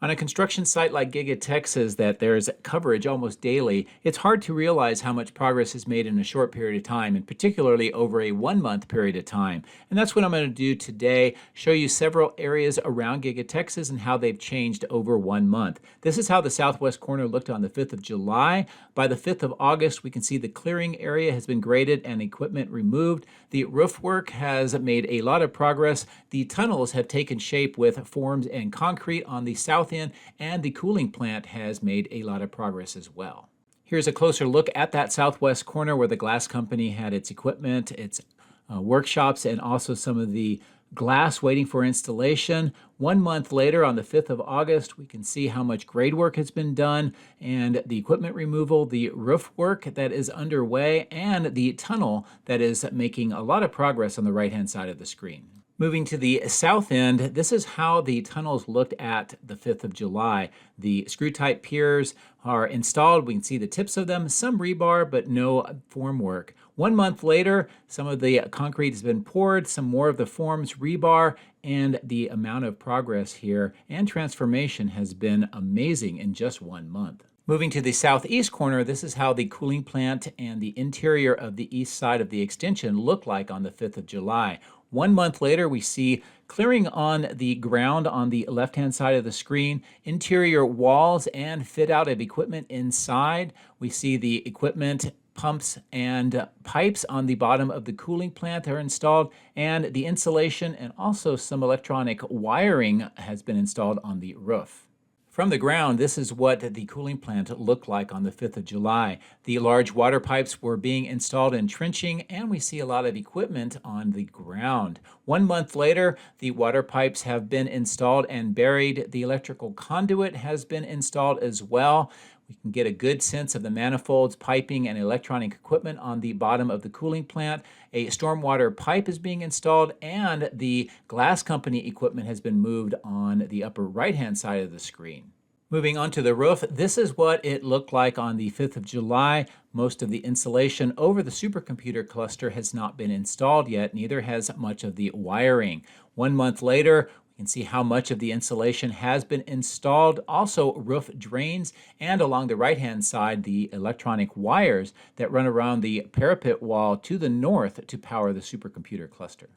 On a construction site like Giga Texas, that there's coverage almost daily, it's hard to realize how much progress is made in a short period of time, and particularly over a 1 month period of time. And that's what I'm going to do today, show you several areas around Giga Texas and how they've changed over 1 month. This is how the southwest corner looked on the 5th of July. By the 5th of August, we can see the clearing area has been graded and equipment removed. The roof work has made a lot of progress. The tunnels have taken shape with forms and concrete on the south end, and the cooling plant has made a lot of progress as well. Here's a closer look at that southwest corner where the glass company had its equipment, its workshops, and also some of the glass waiting for installation. 1 month later, on the 5th of August, we can see how much grade work has been done and the equipment removal, the roof work that is underway, and the tunnel that is making a lot of progress on the right-hand side of the screen. Moving to the south end, this is how the tunnels looked at the 5th of July. The screw-type piers are installed. We can see the tips of them, some rebar, but no formwork. 1 month later, some of the concrete has been poured, some more of the forms, rebar, and the amount of progress here and transformation has been amazing in just 1 month. Moving to the southeast corner, this is how the cooling plant and the interior of the east side of the extension look like on the 5th of July. 1 month later, we see clearing on the ground on the left-hand side of the screen, interior walls and fit out of equipment inside. We see the equipment, pumps and pipes on the bottom of the cooling plant are installed, and the insulation and also some electronic wiring has been installed on the roof. From the ground, this is what the cooling plant looked like on the 5th of July. The large water pipes were being installed in trenching, and we see a lot of equipment on the ground. 1 month later, the water pipes have been installed and buried. The electrical conduit has been installed as well. We can get a good sense of the manifolds, piping, and electronic equipment on the bottom of the cooling plant. A stormwater pipe is being installed, and the glass company equipment has been moved on the upper right-hand side of the screen. Moving on to the roof, this is what it looked like on the 5th of July. Most of the insulation over the supercomputer cluster has not been installed yet, neither has much of the wiring. 1 month later, you can see how much of the insulation has been installed, also roof drains, and along the right-hand side, the electronic wires that run around the parapet wall to the north to power the supercomputer cluster.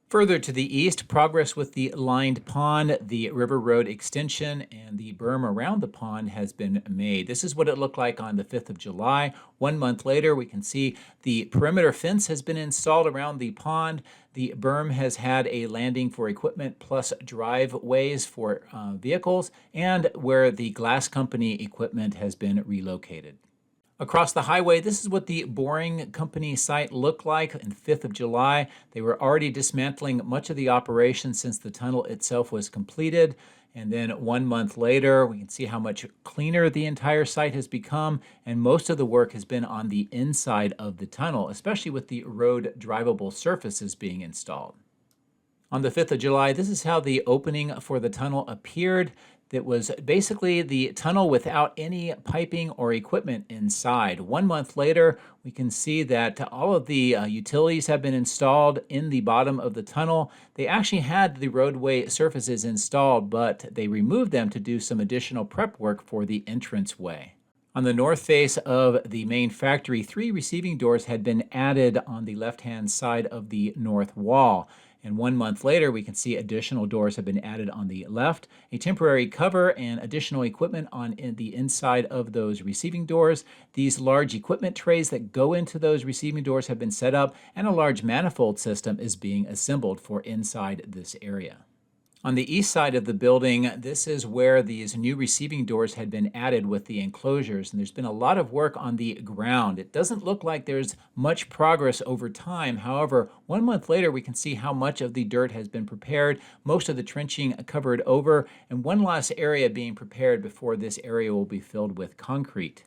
Further to the east, progress with the lined pond, the river road extension, and the berm around the pond has been made. This is what it looked like on the 5th of July. 1 month later, we can see the perimeter fence has been installed around the pond. The berm has had a landing for equipment plus driveways for vehicles, and where the glass company equipment has been relocated. Across the highway, this is what the boring company site looked like on the 5th of July. They were already dismantling much of the operation since the tunnel itself was completed. And then 1 month later, we can see how much cleaner the entire site has become, and most of the work has been on the inside of the tunnel, especially with the road drivable surfaces being installed. On the 5th of July, this is how the opening for the tunnel appeared. That was basically the tunnel without any piping or equipment inside. 1 month later, we can see that all of the utilities have been installed in the bottom of the tunnel. They actually had the roadway surfaces installed, but they removed them to do some additional prep work for the entranceway. On the north face of the main factory, 3 receiving doors had been added on the left-hand side of the north wall. And 1 month later, we can see additional doors have been added on the left, a temporary cover and additional equipment on the inside of those receiving doors. These large equipment trays that go into those receiving doors have been set up, and a large manifold system is being assembled for inside this area. On the east side of the building, this is where these new receiving doors had been added with the enclosures, and there's been a lot of work on the ground. It doesn't look like there's much progress over time. However, 1 month later, we can see how much of the dirt has been prepared, most of the trenching covered over, and one last area being prepared before this area will be filled with concrete.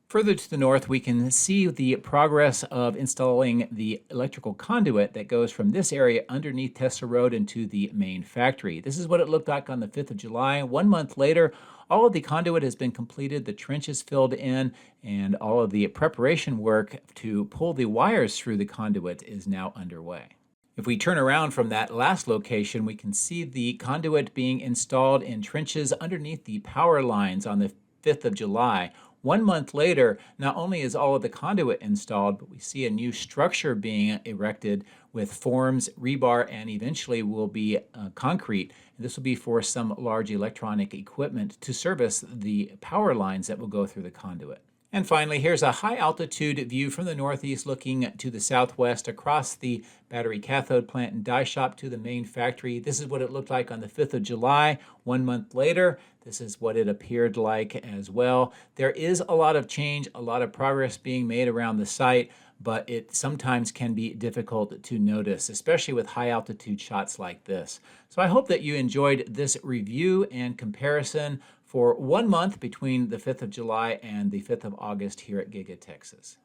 Further to the north, we can see the progress of installing the electrical conduit that goes from this area underneath Tesla Road into the main factory. This is what it looked like on the 5th of July. 1 month later, all of the conduit has been completed, the trench is filled in, and all of the preparation work to pull the wires through the conduit is now underway. If we turn around from that last location, we can see the conduit being installed in trenches underneath the power lines on the 5th of July. 1 month later, not only is all of the conduit installed, but we see a new structure being erected with forms, rebar, and eventually will be concrete. And this will be for some large electronic equipment to service the power lines that will go through the conduit. And finally, here's a high altitude view from the northeast looking to the southwest across the battery cathode plant and die shop to the main factory. This is what it looked like on the 5th of July. 1 month later, this is what it appeared like as well. There is a lot of change, a lot of progress being made around the site, but it sometimes can be difficult to notice, especially with high altitude shots like this. So I hope that you enjoyed this review and comparison for 1 month between the 5th of July and the 5th of August here at Giga Texas.